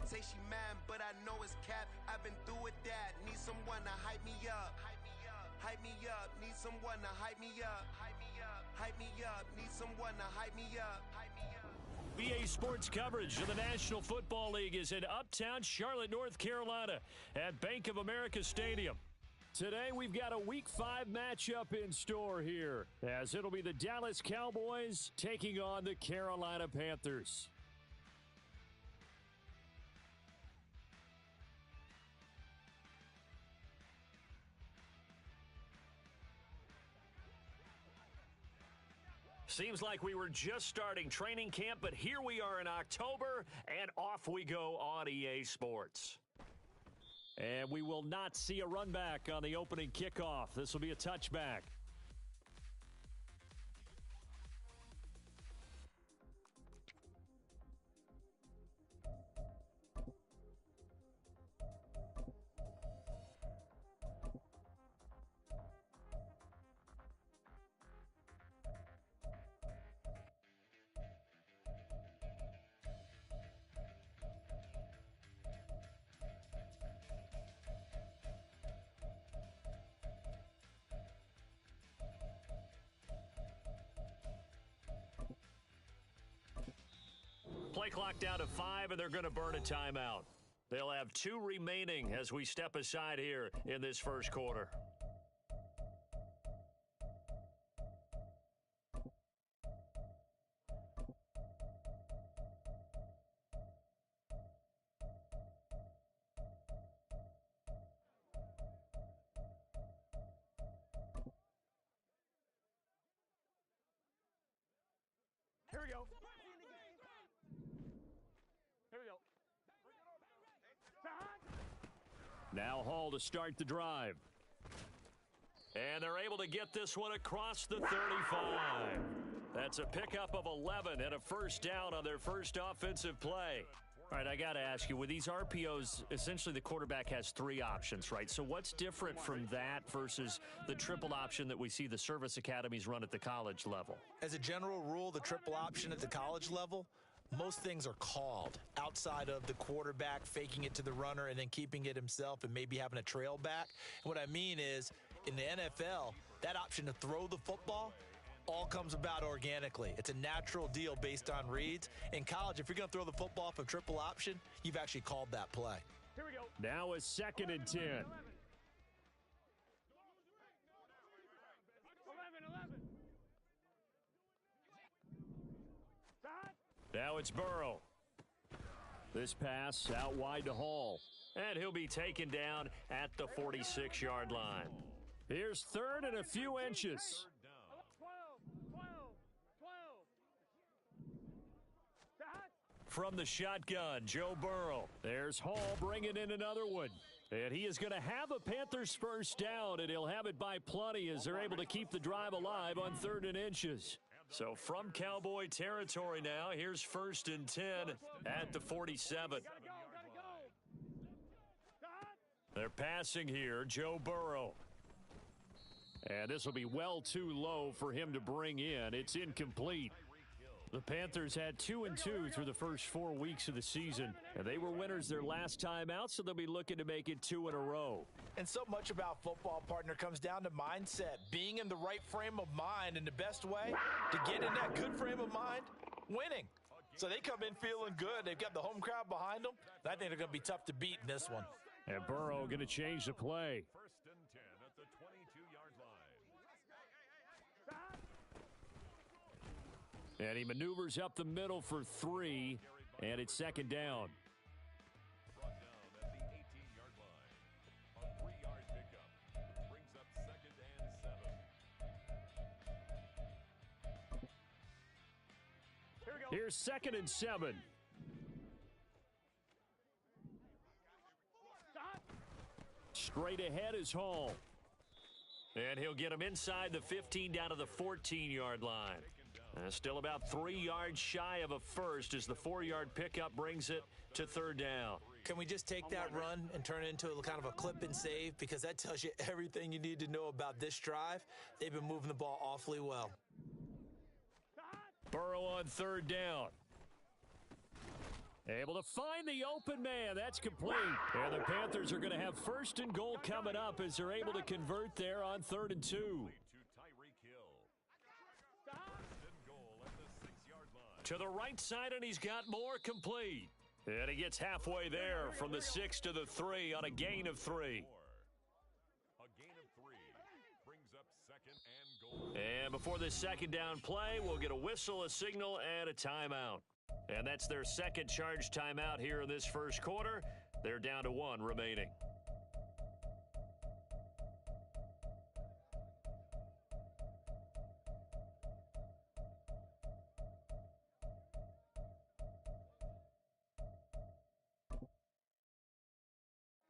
Say she mad, but I know it's cap. I've been through with that. Need someone to hype me up. Hype me up. Need someone to hype me up. Hype me up. Need someone to hype me up. BA Sports coverage of the National Football League is in Uptown Charlotte, North Carolina at Bank of America Stadium. Today we've got a Week 5 matchup in store here, as it'll be the Dallas Cowboys taking on the Carolina Panthers. Seems like we were just starting training camp, but here we are in October, and off we go on EA Sports. And we will not see a run back on the opening kickoff. This will be a touchback. Play clock down to 5, and they're going to burn a timeout. They'll have 2 remaining as we step aside here in this first quarter. Here we go. Here we go. Now Hall to start the drive. And they're able to get this one across the 35. That's a pickup of 11 and a first down on their first offensive play. All right, I got to ask you, with these RPOs, essentially the quarterback has 3 options, right? So what's different from that versus the triple option that we see the service academies run at the college level? As a general rule, the triple option at the college level, most things are called outside of the quarterback faking it to the runner and then keeping it himself and maybe having a trail back. And what I mean is, in the NFL, that option to throw the football all comes about organically. It's a natural deal based on reads. In college, if you're going to throw the football off a triple option, you've actually called that play. Here we go. Now a 2nd and 10. 11. Now it's Burrow. This pass out wide to Hall. And he'll be taken down at the 46-yard line. Here's 3rd and a few inches. 12. From the shotgun, Joe Burrow. There's Hall bringing in another one. And he is going to have a Panthers first down, and he'll have it by plenty as they're able to keep the drive alive on 3rd and inches. So from Cowboy territory now, here's 1st and 10 at the 47. They're passing here, Joe Burrow. And this will be well too low for him to bring in. It's incomplete. The Panthers had 2-2 through the first 4 weeks of the season, and they were winners their last time out, so they'll be looking to make it 2 in a row. And so much about football, partner, comes down to mindset, being in the right frame of mind, and the best way to get in that good frame of mind, winning. So they come in feeling good. They've got the home crowd behind them, and I think they're going to be tough to beat in this one. And Burrow going to change the play. 1st and 10 at the 22-yard line. And he maneuvers up the middle for 3, and it's 2nd down. Brought down at the 18-yard line. A 3-yard pickup brings up 2nd and 7. Here we go. Here's 2nd and 7. Straight ahead is Hall. And he'll get him inside the 15 down to the 14-yard line. Still about 3 yards shy of a first as the 4-yard pickup brings it to 3rd down. Can we just take that run and turn it into a kind of a clip and save? Because that tells you everything you need to know about this drive. They've been moving the ball awfully well. Burrow on 3rd down. Able to find the open man. That's complete. And the Panthers are going to have first and goal coming up as they're able to convert there on 3rd and 2. To the right side, and he's got more, complete. And he gets halfway there from the 6 to the 3 on a gain of 3. A gain of 3 brings up 2nd and goal. And before this second down play, we'll get a whistle, a signal, and a timeout. And that's their second charge timeout here in this first quarter. They're down to 1 remaining.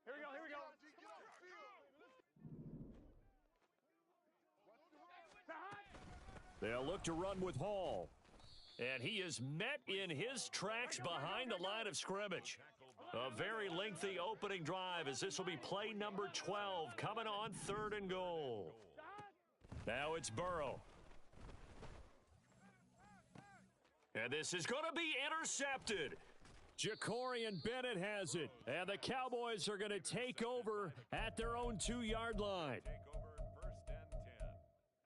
Here we go. They'll look to run with Hall. And he is met in his tracks behind the line of scrimmage. A very lengthy opening drive as this will be play number 12 coming on 3rd and goal. Now it's Burrow. And this is going to be intercepted. Jacorian Bennett has it. And the Cowboys are going to take over at their own 2-yard line. Take over 1st and 10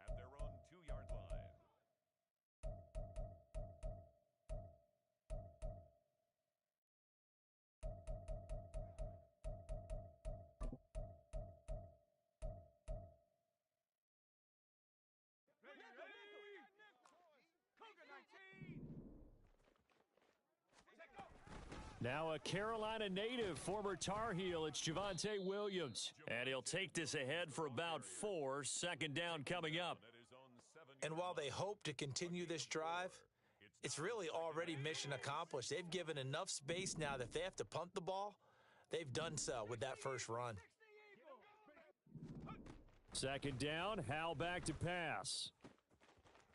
at their own 2-yard line. Now a Carolina native, former Tar Heel, it's Javonte Williams. And he'll take this ahead for about 4, 2nd down coming up. And while they hope to continue this drive, it's really already mission accomplished. They've given enough space now that if they have to punt the ball, they've done so with that first run. 2nd down, Hal back to pass.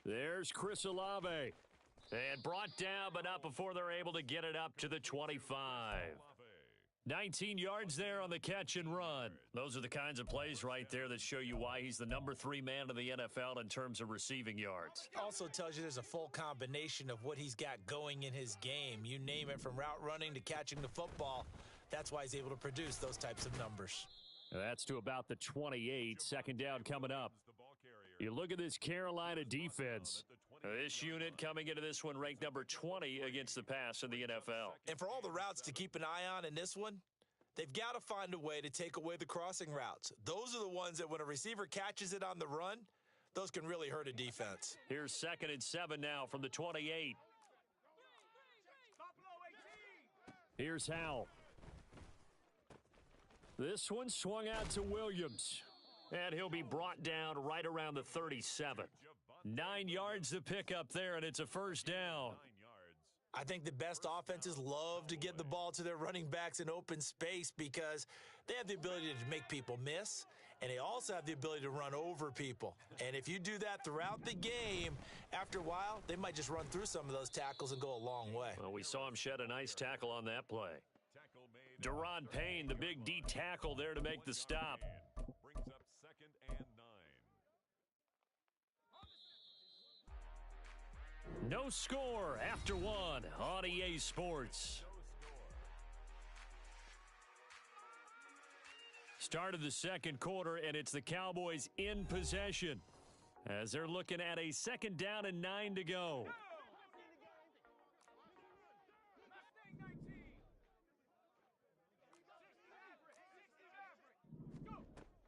There's Chris Olave. And brought down, but not before they're able to get it up to the 25. 19 yards there on the catch and run. Those are the kinds of plays right there that show you why he's the number 3 man in the NFL in terms of receiving yards. Also tells you there's a full combination of what he's got going in his game. You name it, from route running to catching the football. That's why he's able to produce those types of numbers. And that's to about the 28. 2nd down coming up. You look at this Carolina defense. This unit coming into this one ranked number 20 against the pass in the NFL. And for all the routes to keep an eye on in this one, they've got to find a way to take away the crossing routes. Those are the ones that when a receiver catches it on the run, those can really hurt a defense. Here's 2nd and 7 now from the 28. Here's Howell. This one swung out to Williams. And he'll be brought down right around the 37. 9 yards to pick up there, and it's a 1st down. I think the best offenses love to get the ball to their running backs in open space because they have the ability to make people miss, and they also have the ability to run over people. And if you do that throughout the game, after a while, they might just run through some of those tackles and go a long way. Well, we saw him shed a nice tackle on that play. Deron Payne, the big D tackle there to make the stop. Brings up 2nd and 9. No score after 1 on EA Sports. Start of the 2nd quarter, and it's the Cowboys in possession as they're looking at a 2nd down and 9 to go.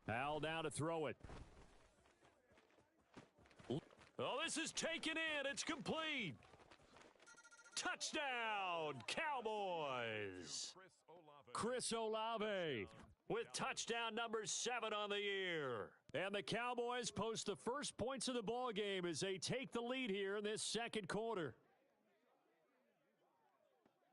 Hal now to throw it. Oh, this is taken in. It's complete. Touchdown, Cowboys. Chris Olave with touchdown number 7 on the year. And the Cowboys post the first points of the ball game as they take the lead here in this 2nd quarter.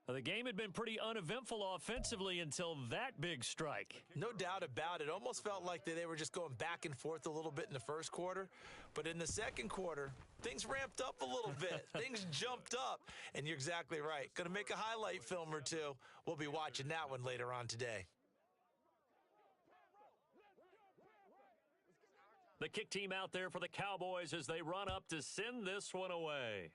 The game had been pretty uneventful offensively until that big strike. No doubt about it. Almost felt like they were just going back and forth a little bit in the 1st quarter. But in the 2nd quarter, things ramped up a little bit. Things jumped up. And you're exactly right. Going to make a highlight film or two. We'll be watching that one later on today. The kick team out there for the Cowboys as they run up to send this one away.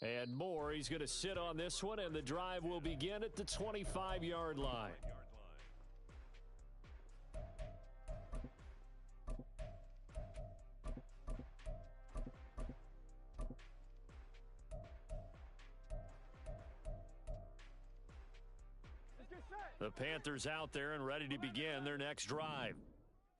And Moore, he's going to sit on this one, and the drive will begin at the 25-yard line. The Panthers out there and ready to begin their next drive.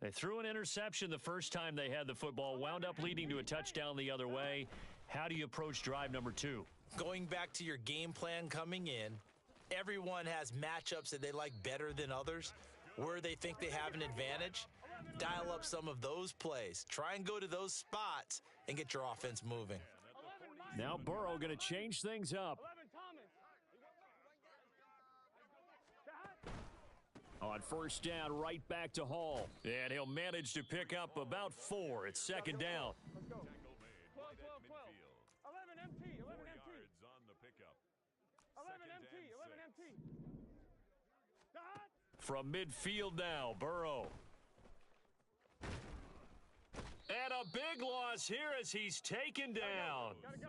They threw an interception the first time they had the football, wound up leading to a touchdown the other way. How do you approach drive number 2? Going back to your game plan coming in, everyone has matchups that they like better than others, where they think they have an advantage. Dial up some of those plays. Try and go to those spots and get your offense moving. Now Burrow going to change things up. 11, Thomas. On first down, right back to Hall. And he'll manage to pick up about 4. It's second down. Let's go. 12, 12, 12. 11 MT, 11 4 MT. yards on the pickup. 11 Second MT, and 11 6. MT. Dot. From midfield now, Burrow. And a big loss here as he's taken down. Gotta go.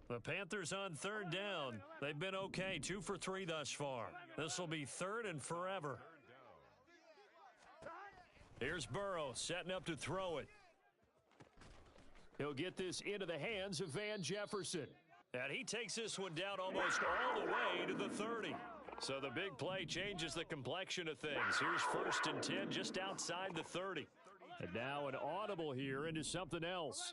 The Panthers on third down. They've been okay, 2 for 3 thus far. This will be third and forever. Here's Burrow setting up to throw it. He'll get this into the hands of Van Jefferson. And he takes this one down almost all the way to the 30. So the big play changes the complexion of things. Here's first and 10 just outside the 30. And now an audible here into something else.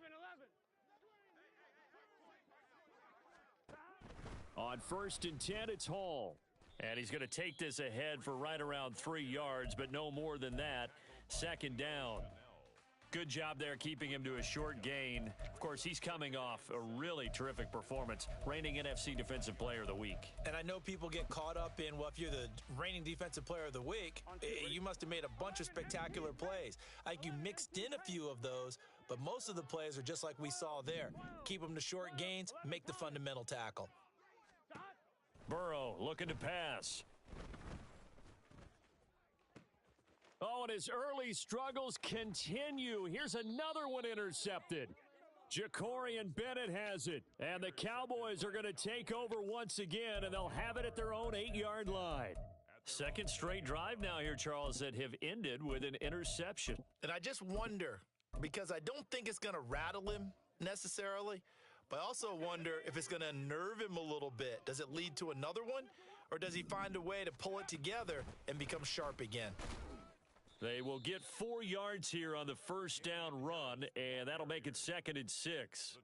11, 11. On first and 10, it's Hall. And he's going to take this ahead for right around 3 yards, but no more than that. Second down. Good job there keeping him to a short gain. Of course, he's coming off a really terrific performance, reigning NFC Defensive Player of the Week. And I know people get caught up in, well, if you're the reigning Defensive Player of the Week, you must have made a bunch of spectacular plays. Like you mixed in a few of those, but most of the plays are just like we saw there. Keep them to short gains, make the fundamental tackle. Burrow looking to pass. Oh, and his early struggles continue. Here's another one intercepted. Jacorian Bennett has it. And the Cowboys are going to take over once again, and they'll have it at their own 8-yard line. Second straight drive now here, Charles, that have ended with an interception. And I just wonder, because I don't think it's going to rattle him necessarily, but I also wonder if it's going to unnerve him a little bit. Does it lead to another one, or does he find a way to pull it together and become sharp again? They will get 4 yards here on the first down run, and that'll make it second and 6.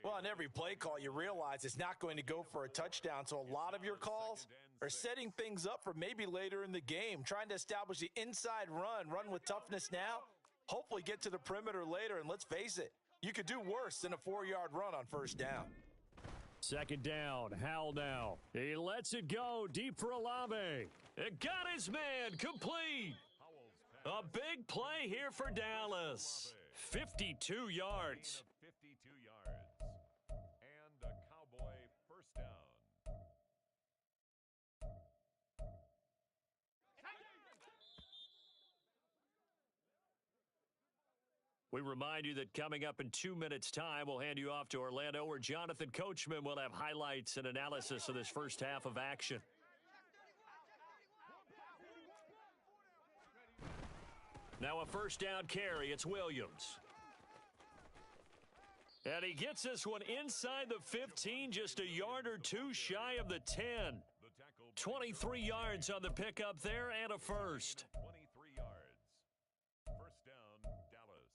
Well, on every play call, you realize it's not going to go for a touchdown, so a lot of your calls are setting things up for maybe later in the game, trying to establish the inside run with toughness now, hopefully get to the perimeter later, and let's face it, you could do worse than a 4-yard run on first down. Second down, Howell now. He lets it go deep for Olave. It got his man complete. A big play here for Dallas. 52 yards. 52 yards. And a Cowboy first down. We remind you that coming up in 2 minutes' time, we'll hand you off to Orlando, where Jonathan Coachman will have highlights and analysis of this first half of action. Now a first down carry. It's Williams. And he gets this one inside the 15, just a yard or two shy of the 10. 23 yards on the pickup there and a first. 23 yards. First down, Dallas.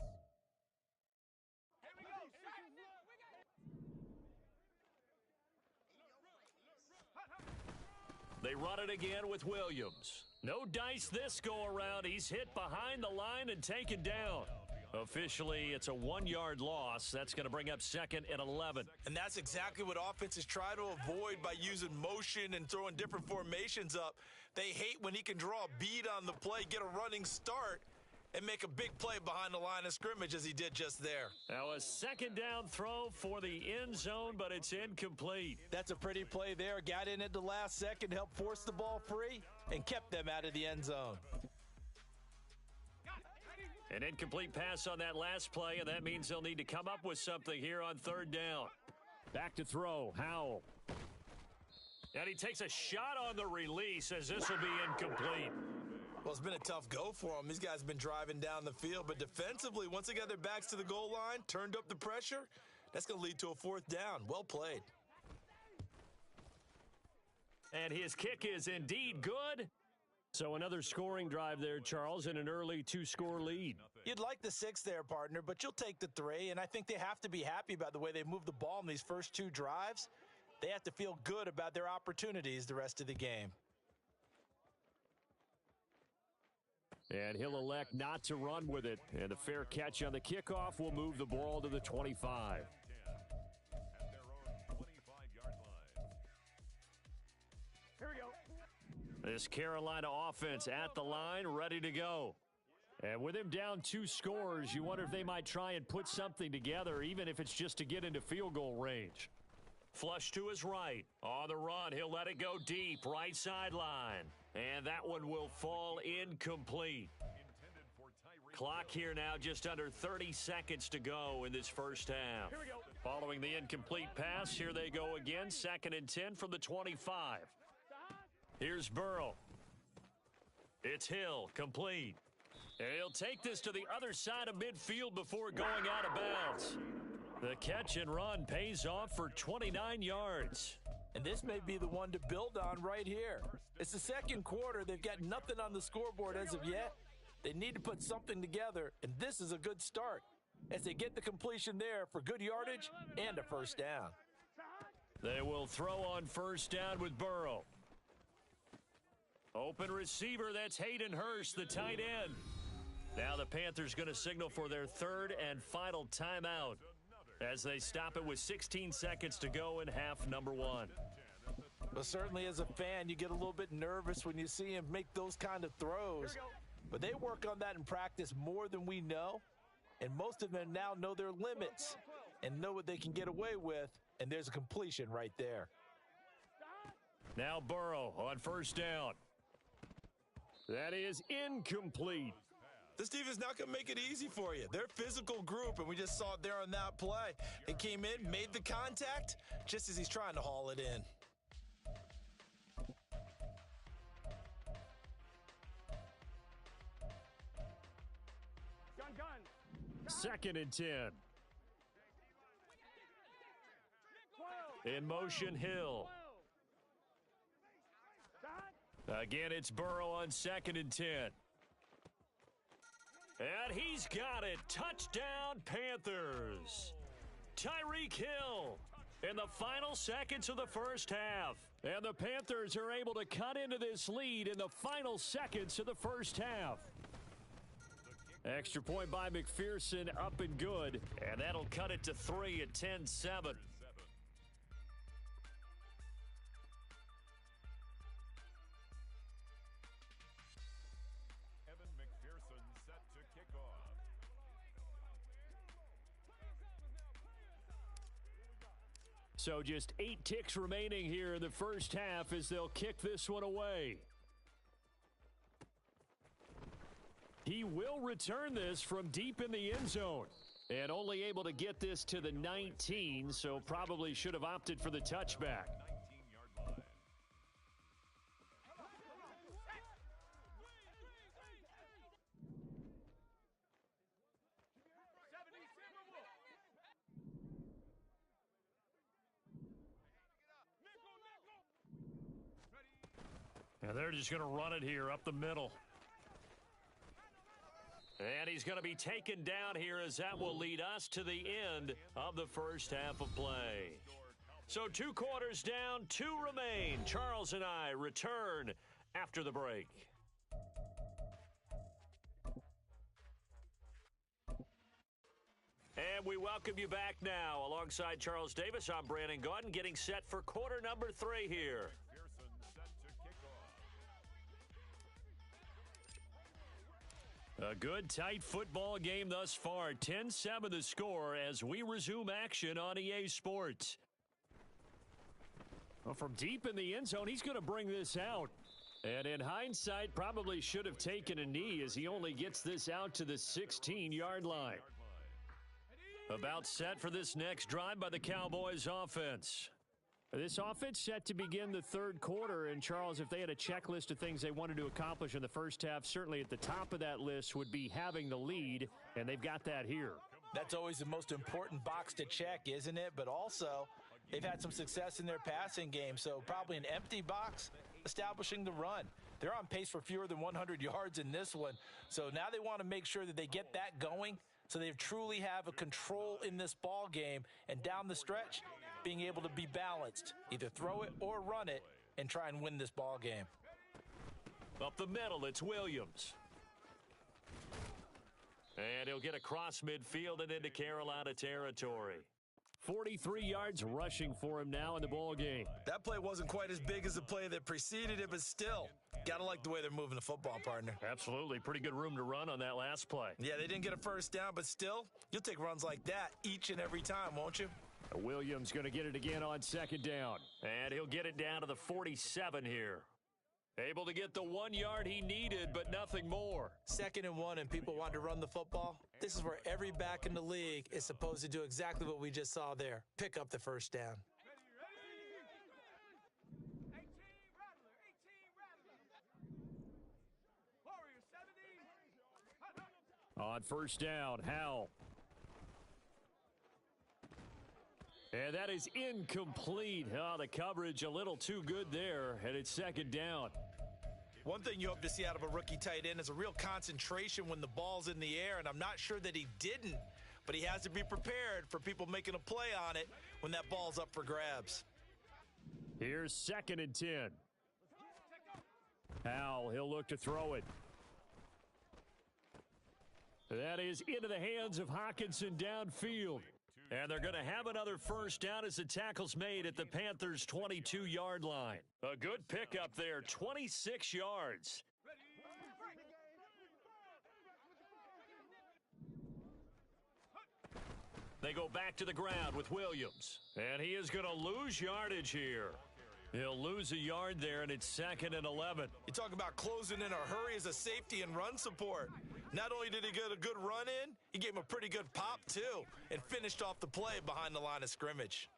They run it again with Williams. No dice this go around. He's hit behind the line and taken down. Officially, it's a 1-yard loss. That's going to bring up second and 11. And that's exactly what offenses try to avoid by using motion and throwing different formations up. They hate when he can draw a bead on the play, get a running start, and make a big play behind the line of scrimmage as he did just there. Now a second down throw for the end zone, but it's incomplete. That's a pretty play there. Got in at the last second, helped force the ball free, and kept them out of the end zone. An incomplete pass on that last play, and that means they'll need to come up with something here on third down. Back to throw, Howell. And he takes a shot on the release as this will be incomplete. Well, it's been a tough go for them. These guys have been driving down the field, but defensively, once they got their backs to the goal line, turned up the pressure, that's going to lead to a fourth down. Well played. And his kick is indeed good. So another scoring drive there, Charles, and an early two-score lead. You'd like the 6 there, partner, but you'll take the 3, and I think they have to be happy about the way they moved the ball in these first 2 drives. They have to feel good about their opportunities the rest of the game. And he'll elect not to run with it. And a fair catch on the kickoff will move the ball to the 25. Here we go. This Carolina offense at the line, ready to go. And with him down 2 scores, you wonder if they might try and put something together, even if it's just to get into field goal range. Flush to his right. On the run, he'll let it go deep, right sideline. And that one will fall incomplete. Clock here now, just under 30 seconds to go in this first half. Here we go. Following the incomplete pass, here they go again, 2nd and 10 from the 25. Here's Burrow. It's Hill, complete. And he'll take this to the other side of midfield before going out of bounds. The catch and run pays off for 29 yards. And this may be the one to build on right here. It's the second quarter. They've got nothing on the scoreboard as of yet. They need to put something together, and this is a good start as they get the completion there for good yardage and a first down. They will throw on first down with Burrow. Open receiver, that's Hayden Hurst, the tight end. Now the Panthers going to signal for their 3rd and final timeout as they stop it with 16 seconds to go in half number 1. Well, certainly as a fan, you get a little bit nervous when you see him make those kind of throws. But they work on that in practice more than we know. And most of them now know their limits and know what they can get away with. And there's a completion right there. Now Burrow on first down. That is incomplete. This defense not going to make it easy for you. They're a physical group, and we just saw it there on that play. It came in, made the contact, just as he's trying to haul it in. Gun. 2nd and 10. 12. In motion, Hill. Again, it's Burrow on 2nd and 10. And he's got it. Touchdown, Panthers. Tyreek Hill in the final seconds of the first half. And the Panthers are able to cut into this lead in the final seconds of the first half. Extra point by McPherson, up and good. And that'll cut it to 3 at 10-7. So just 8 ticks remaining here in the first half as they'll kick this one away. He will return this from deep in the end zone. And only able to get this to the 19, so probably should have opted for the touchback. And they're just going to run it here up the middle. And he's going to be taken down here as that will lead us to the end of the first half of play. So 2 quarters down, 2 remain. Charles and I return after the break. And we welcome you back now. Alongside Charles Davis, I'm Brandon Gaudin, getting set for quarter number 3 here. A good, tight football game thus far. 10-7 the score as we resume action on EA Sports. Well, from deep in the end zone, he's going to bring this out. And in hindsight, probably should have taken a knee as he only gets this out to the 16-yard line. About set for this next drive by the Cowboys offense. This offense set to begin the third quarter, and Charles, if they had a checklist of things they wanted to accomplish in the first half, certainly at the top of that list would be having the lead, and they've got that here. That's always the most important box to check, isn't it? But also, they've had some success in their passing game, so probably an empty box establishing the run. They're on pace for fewer than 100 yards in this one, so now they want to make sure that they get that going so they truly have a control in this ball game, and down the stretch, being able to be balanced, either throw it or run it, and try and win this ball game. Up the middle, it's Williams. And he'll get across midfield and into Carolina territory. 43 yards rushing for him now in the ball game. That play wasn't quite as big as the play that preceded it, but still, gotta like the way they're moving the football, partner. Absolutely. Pretty good room to run on that last play. Yeah, they didn't get a first down, but still, you'll take runs like that each and every time, won't you? Williams going to get it again on second down. And he'll get it down to the 47 here. Able to get the 1 yard he needed, but nothing more. 2nd and 1, and people want to run the football. This is where every back in the league is supposed to do exactly what we just saw there. Pick up the first down. On first down, Howell. And that is incomplete. Oh, the coverage a little too good there, and it's second down. One thing you hope to see out of a rookie tight end is a real concentration when the ball's in the air, and I'm not sure that he didn't, but he has to be prepared for people making a play on it when that ball's up for grabs. Here's 2nd and 10. Howell, he'll look to throw it. That is into the hands of Hockenson downfield. And they're going to have another first down as the tackle's made at the Panthers' 22-yard line. A good pickup there, 26 yards. They go back to the ground with Williams. And he is going to lose yardage here. He'll lose a yard there, and it's 2nd and 11. You talk about closing in a hurry as a safety and run support. Not only did he get a good run in, he gave him a pretty good pop, too, and finished off the play behind the line of scrimmage.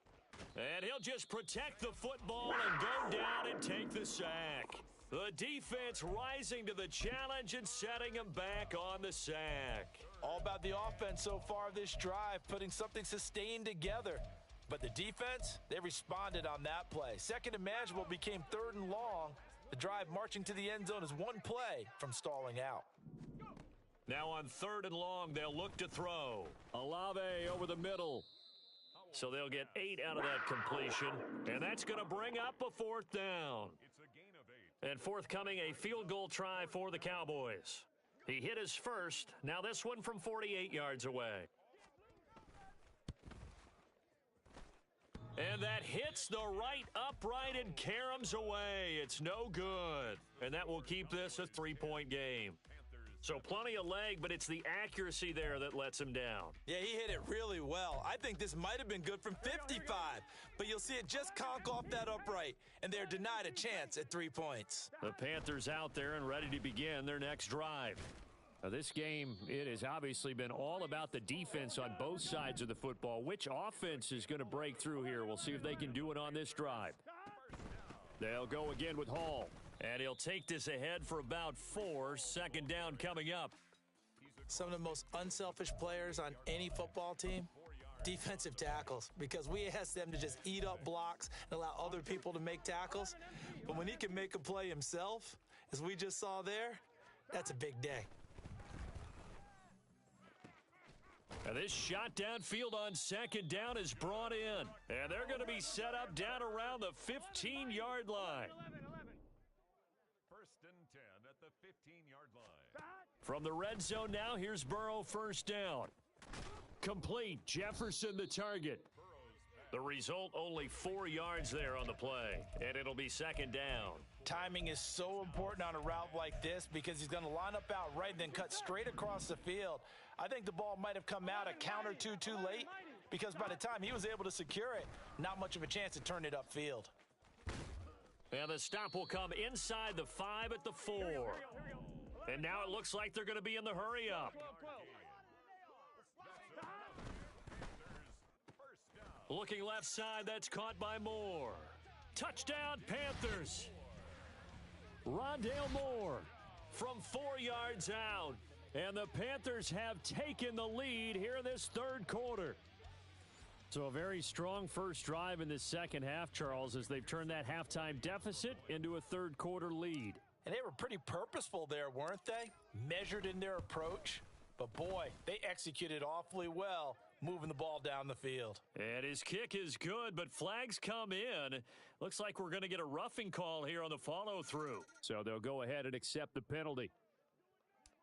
And he'll just protect the football and go down and take the sack. The defense rising to the challenge and setting him back on the sack. All about the offense so far this drive, putting something sustained together. But the defense, they responded on that play. 2nd and manageable became 3rd and long. The drive marching to the end zone is one play from stalling out. Now on 3rd and long, they'll look to throw. Olave over the middle. So they'll get 8 out of that completion, and that's going to bring up a 4th down. It's a gain of 8. And forthcoming, a field goal try for the Cowboys. He hit his first. Now this one from 48 yards away. And that hits the right upright and caroms away. It's no good. And that will keep this a 3-point game. So plenty of leg, but it's the accuracy there that lets him down. Yeah, he hit it really well. I think this might have been good from 55, but you'll see it just conk off that upright, and they're denied a chance at 3 points. The Panthers out there and ready to begin their next drive. Now, this game, it has obviously been all about the defense on both sides of the football. Which offense is going to break through here? We'll see if they can do it on this drive. They'll go again with Hall. And he'll take this ahead for about 4. 2nd down coming up. Some of the most unselfish players on any football team, defensive tackles, because we ask them to just eat up blocks and allow other people to make tackles. But when he can make a play himself, as we just saw there, that's a big day. And this shot downfield on 2nd down is brought in. And they're going to be set up down around the 15-yard line. 1st and 10 at the 15-yard line. From the red zone now, here's Burrow first down. Complete. Jefferson the target. The result, only 4 yards there on the play. And it'll be 2nd down. Timing is so important on a route like this because he's going to line up out right and then cut straight across the field. I think the ball might have come out a count or two too late because by the time he was able to secure it, not much of a chance to turn it upfield. And the stop will come inside the 5 at the 4. And now it looks like they're going to be in the hurry up. Looking left side, that's caught by Moore. Touchdown, Panthers. Rondale Moore from 4 yards out. And the Panthers have taken the lead here in this third quarter. So a very strong first drive in this second half, Charles, as they've turned that halftime deficit into a third quarter lead. And they were pretty purposeful there, weren't they? Measured in their approach. But, boy, they executed awfully well moving the ball down the field. And his kick is good, but flags come in. Looks like we're going to get a roughing call here on the follow-through. So they'll go ahead and accept the penalty.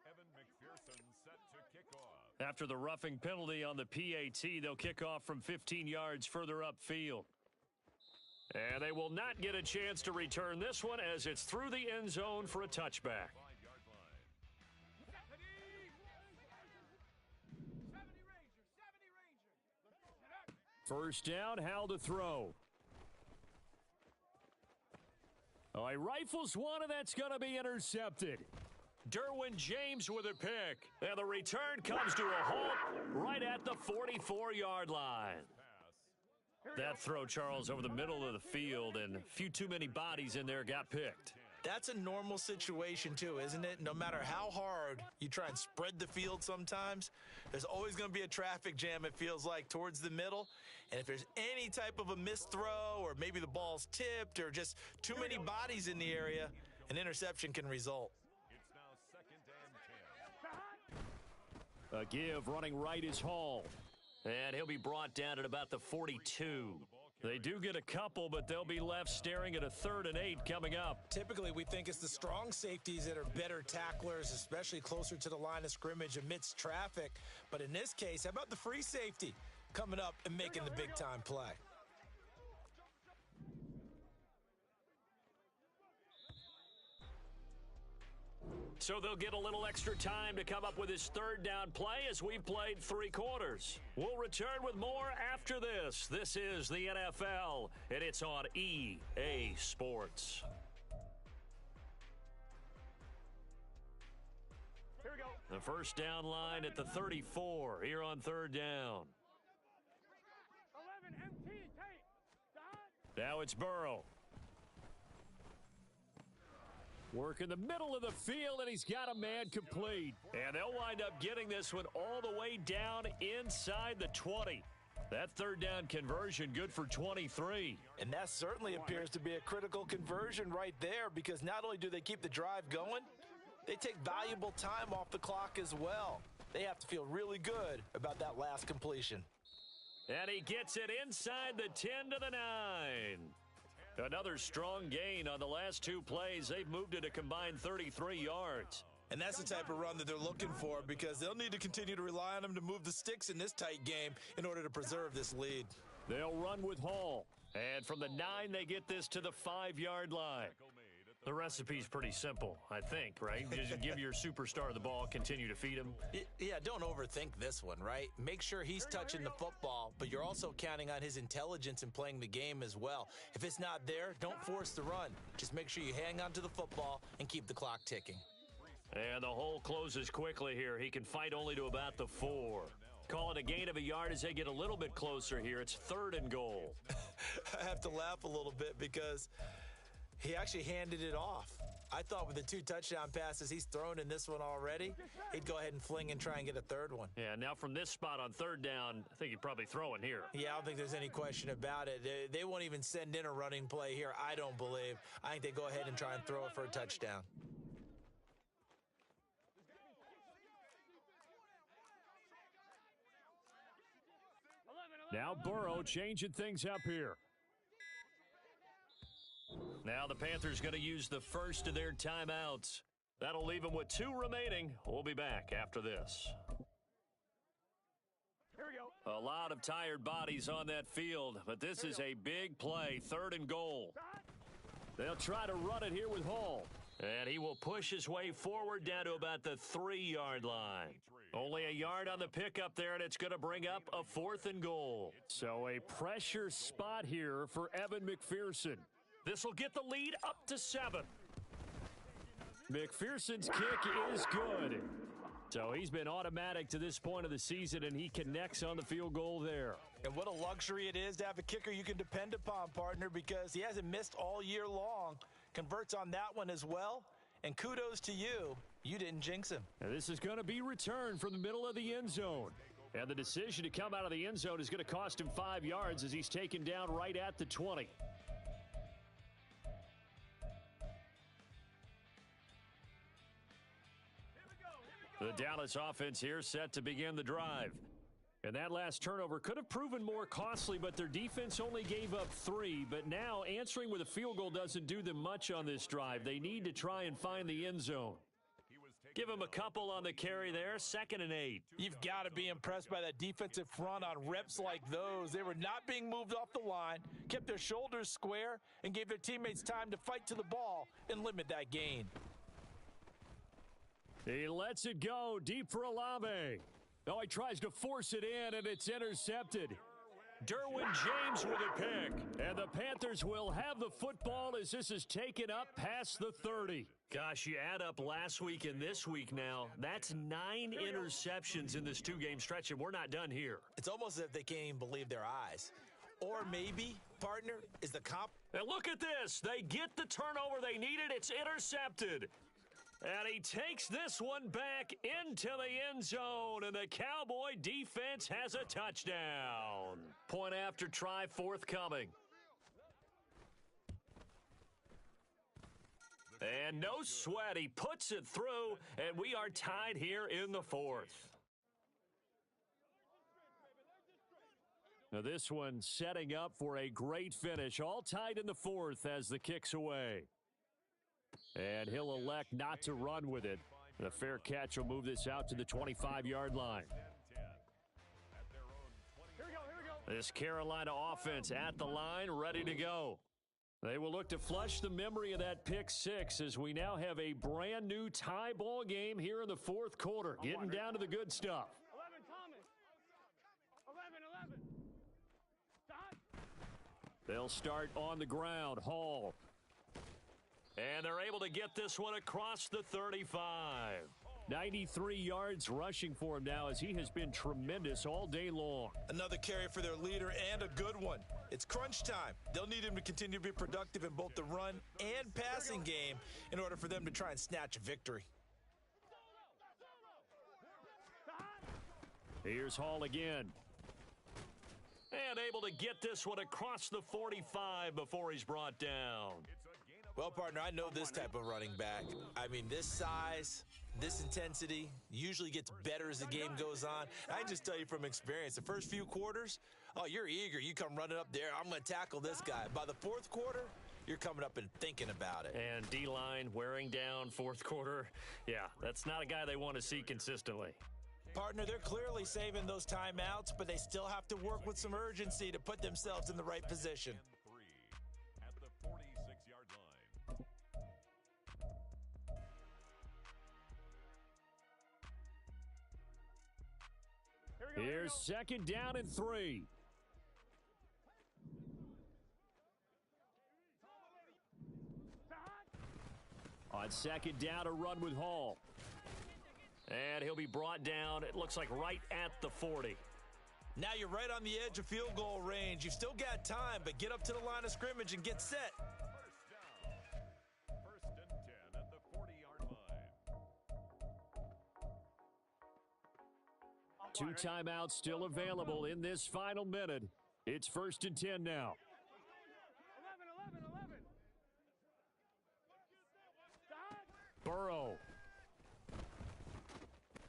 Evan McPherson set to kick off. After the roughing penalty on the PAT, they'll kick off from 15 yards further upfield. And they will not get a chance to return this one as it's through the end zone for a touchback. 5-yard line. 70 Ranger. First down, Hal to throw. Oh, he rifles one, and that's going to be intercepted. Derwin James with a pick. And the return comes to a halt right at the 44-yard line. That throw, Charles, over the middle of the field, and a few too many bodies in there got picked. That's a normal situation, too, isn't it? No matter how hard you try and spread the field sometimes, there's always going to be a traffic jam, it feels like, towards the middle. And if there's any type of a missed throw or maybe the ball's tipped or just too many bodies in the area, an interception can result. It's now 2nd and 10. A give running right is Hall. And he'll be brought down at about the 42. They do get a couple, but they'll be left staring at a 3rd and 8 coming up. Typically, we think it's the strong safeties that are better tacklers, especially closer to the line of scrimmage amidst traffic. But in this case, how about the free safety coming up and making the big-time play? So they'll get a little extra time to come up with his 3rd down play as we've played 3 quarters. We'll return with more after this. This is the NFL, and it's on EA Sports. Here we go. The first down line at the 34 here on 3rd down. 11 MT tape. Now it's Burrow. Work in the middle of the field, and he's got a man complete. And they'll wind up getting this one all the way down inside the 20. That 3rd down conversion good for 23. And that certainly appears to be a critical conversion right there, because not only do they keep the drive going, they take valuable time off the clock as well. They have to feel really good about that last completion. And he gets it inside the 10 to the 9. Another strong gain on the last 2 plays. They've moved it a combined 33 yards. And that's the type of run that they're looking for, because they'll need to continue to rely on him to move the sticks in this tight game in order to preserve this lead. They'll run with Hall. And from the 9, they get this to the 5-yard line. The recipe's pretty simple, I think, right? Just give your superstar the ball, continue to feed him. Yeah, don't overthink this one, right? Make sure he's touching the football, but you're also counting on his intelligence in playing the game as well. If it's not there, don't force the run. Just make sure you hang on to the football and keep the clock ticking. And the hole closes quickly here. He can fight only to about the 4. Call it a gain of a yard as they get a little bit closer here. It's 3rd and goal. I have to laugh a little bit because he actually handed it off. I thought with the 2 touchdown passes he's thrown in this one already, he'd go ahead and fling and try and get a 3rd one. Yeah, now from this spot on 3rd down, I think he'd probably throw in here. Yeah, I don't think there's any question about it. They won't even send in a running play here, I don't believe. I think they go ahead and try and throw it for a touchdown. Now Burrow changing things up here. Now the Panthers going to use the first of their timeouts. That'll leave them with 2 remaining. We'll be back after this. Here we go. A lot of tired bodies on that field, but this is a big play, 3rd and goal. They'll try to run it here with Hall. And he will push his way forward down to about the 3-yard line. Only a yard on the pickup there, and it's going to bring up a 4th and goal. So a pressure spot here for Evan McPherson. This will get the lead up to 7. McPherson's kick is good. So he's been automatic to this point of the season, and he connects on the field goal there. And what a luxury it is to have a kicker you can depend upon, partner, because he hasn't missed all year long. Converts on that one as well. And kudos to you. You didn't jinx him. And this is going to be returned from the middle of the end zone. And the decision to come out of the end zone is going to cost him 5 yards as he's taken down right at the 20. The Dallas offense here set to begin the drive. And that last turnover could have proven more costly, but their defense only gave up 3. But now answering with a field goal doesn't do them much on this drive. They need to try and find the end zone. Give him a couple on the carry there, 2nd and 8. You've got to be impressed by that defensive front on reps like those. They were not being moved off the line, kept their shoulders square, and gave their teammates time to fight to the ball and limit that gain. He lets it go deep for Olave. Oh, he tries to force it in, and it's intercepted. Derwin James with a pick. And the Panthers will have the football as this is taken up past the 30. Gosh, you add up last week and this week now. That's 9 interceptions in this 2-game stretch, and we're not done here. It's almost as if they can't even believe their eyes. Or maybe, partner, is the comp. And look at this. They get the turnover they needed. It's intercepted. And he takes this one back into the end zone, and the Cowboy defense has a touchdown. Point after try forthcoming. And no sweat. He puts it through, and we are tied here in the 4th. Now this one setting up for a great finish. All tied in the 4th as the kick's away. And he'll elect not to run with it. And a fair catch will move this out to the 25-yard line. This Carolina offense at the line, ready to go. They will look to flush the memory of that pick 6 as we now have a brand new tie ball game here in the 4th quarter. Getting down to the good stuff. 11, Thomas. 11. Stop. They'll start on the ground. Hall. And they're able to get this one across the 35. 93 yards rushing for him now as he has been tremendous all day long. Another carry for their leader and a good one. It's crunch time. They'll need him to continue to be productive in both the run and passing game in order for them to try and snatch a victory. Here's Hall again. And able to get this one across the 45 before he's brought down. Well, partner, I know this type of running back. I mean, this size, this intensity usually gets better as the game goes on. I can just tell you from experience, the first few quarters, oh, you're eager. You come running up there. I'm going to tackle this guy. By the 4th quarter, you're coming up and thinking about it. And D-line wearing down 4th quarter. Yeah, that's not a guy they want to see consistently. Partner, they're clearly saving those timeouts, but they still have to work with some urgency to put themselves in the right position. At the 46-yard line. Here's 2nd down and 3. On 2nd down, a run with Hall. And he'll be brought down, it looks like right at the 40. Now you're right on the edge of field goal range. You've still got time, but get up to the line of scrimmage and get set. First and 10 at the 40-yard line. 2 timeouts still available in this final minute. It's 1st and 10 now. 11. Burrow.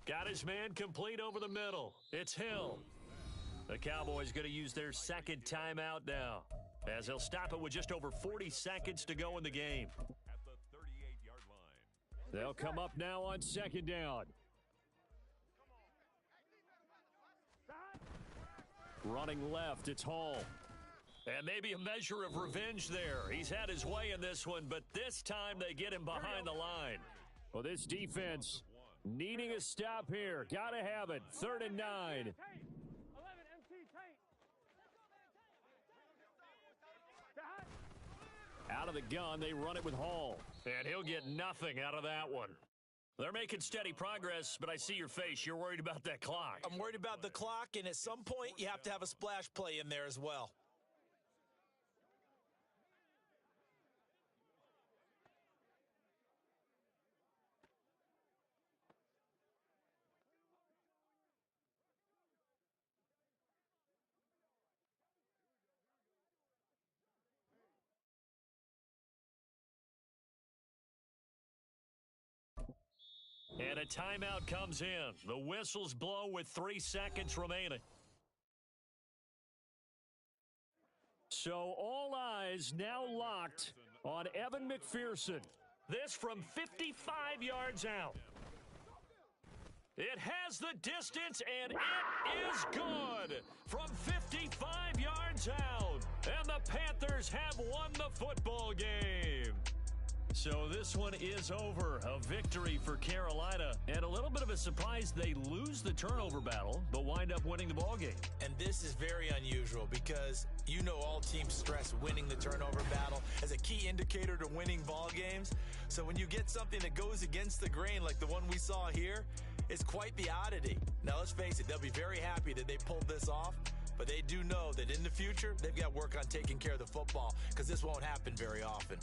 Got his man complete over the middle. It's Hill. The Cowboys going to use their 2nd timeout now, as they'll stop it with just over 40 seconds to go in the game. At the 38-yard line. They'll come up now on 2nd down. Running left, it's Hall. And maybe a measure of revenge there. He's had his way in this one, but this time they get him behind the line. Well, this defense needing a stop here. Got to have it. 3rd and 9. 11, MT, Tate. Out of the gun, they run it with Hall. And he'll get nothing out of that one. They're making steady progress, but I see your face. You're worried about that clock. I'm worried about the clock, and at some point, you have to have a splash play in there as well. And a timeout comes in. The whistles blow with 3 seconds remaining. So all eyes now locked on Evan McPherson. This from 55 yards out. It has the distance, and it is good from 55 yards out. And the Panthers have won the football game. So this one is over. A victory for Carolina. And a little bit of a surprise, they lose the turnover battle, but wind up winning the ball game. And this is very unusual because you know all teams stress winning the turnover battle as a key indicator to winning ball games. So when you get something that goes against the grain like the one we saw here, it's quite the oddity. Now let's face it, they'll be very happy that they pulled this off, but they do know that in the future, they've got to work on taking care of the football because this won't happen very often.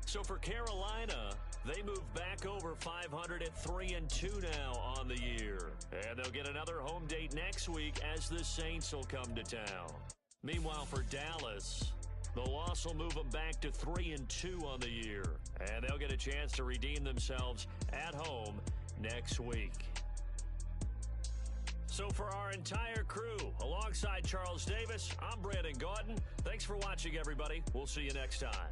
So for Carolina, they move back over 500 at 3-2 now on the year. And they'll get another home date next week as the Saints will come to town. Meanwhile, for Dallas, the loss will move them back to 3-2 on the year. And they'll get a chance to redeem themselves at home next week. So for our entire crew, alongside Charles Davis, I'm Brandon Gautin. Thanks for watching, everybody. We'll see you next time.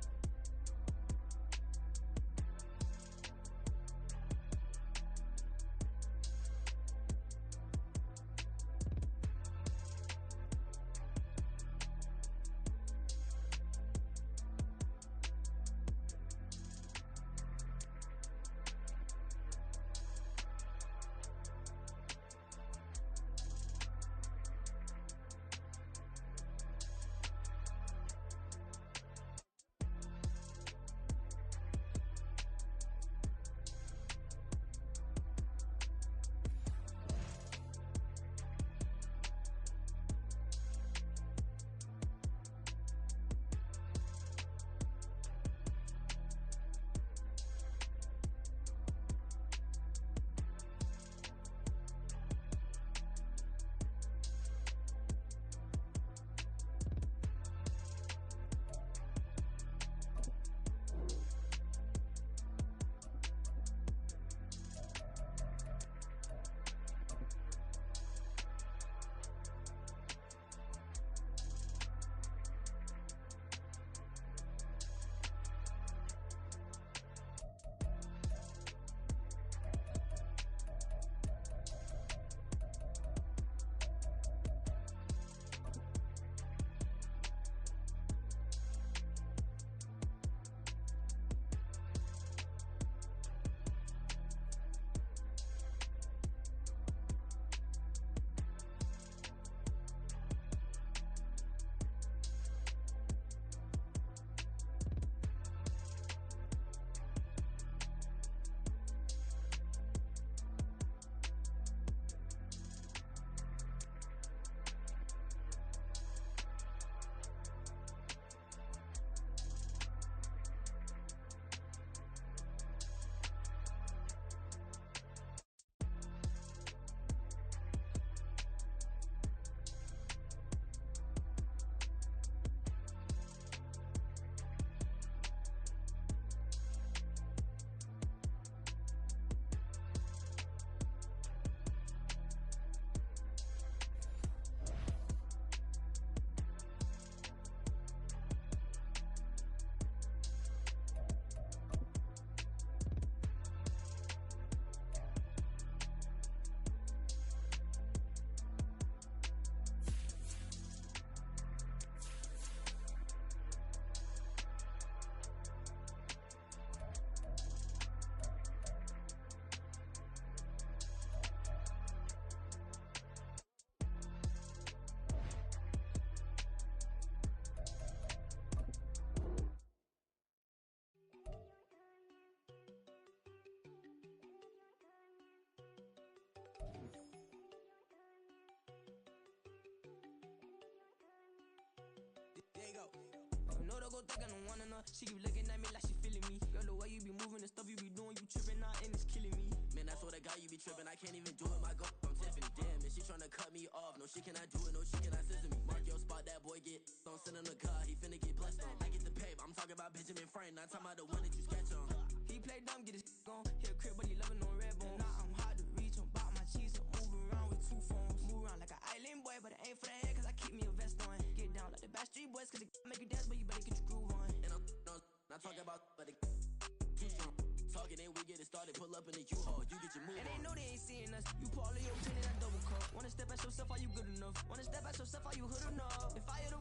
her go think I don't want enough. She keep looking at me like she feeling me. Girl, the way you be moving the stuff you be doing, you tripping out and it's killing me. Man, I swear to God, you be tripping. I can't even do it. My go, I'm Tiffany. Damn, and she tryna cut me off. No, she cannot do it. No, she cannot scissor me. Mark your spot, that boy get on. Send him to God, he finna get blessed on. I get the pay, I'm talking about Benjamin Franklin. Not talking about the one that you sketch on. He play dumb, get his on. Hit a crib, but he loving on red bone. Now I'm hard to reach. I'm bout my cheese. I'm moving around with 2 phones. Move around like an island boy, but it ain't for the head, cause I keep me a vest on. Get down like the Backstreet Boys, cause it make you dance, but you better get your groove on. And I'm not talking about, but it too strong. Talking, then we get it started. Pull up in the U-Haul, you get your move. And they know they ain't seeing us. You Paulie, your pin in that double cup. Wanna step at yourself, are you good enough? Wanna step at yourself, are you hood enough? If I had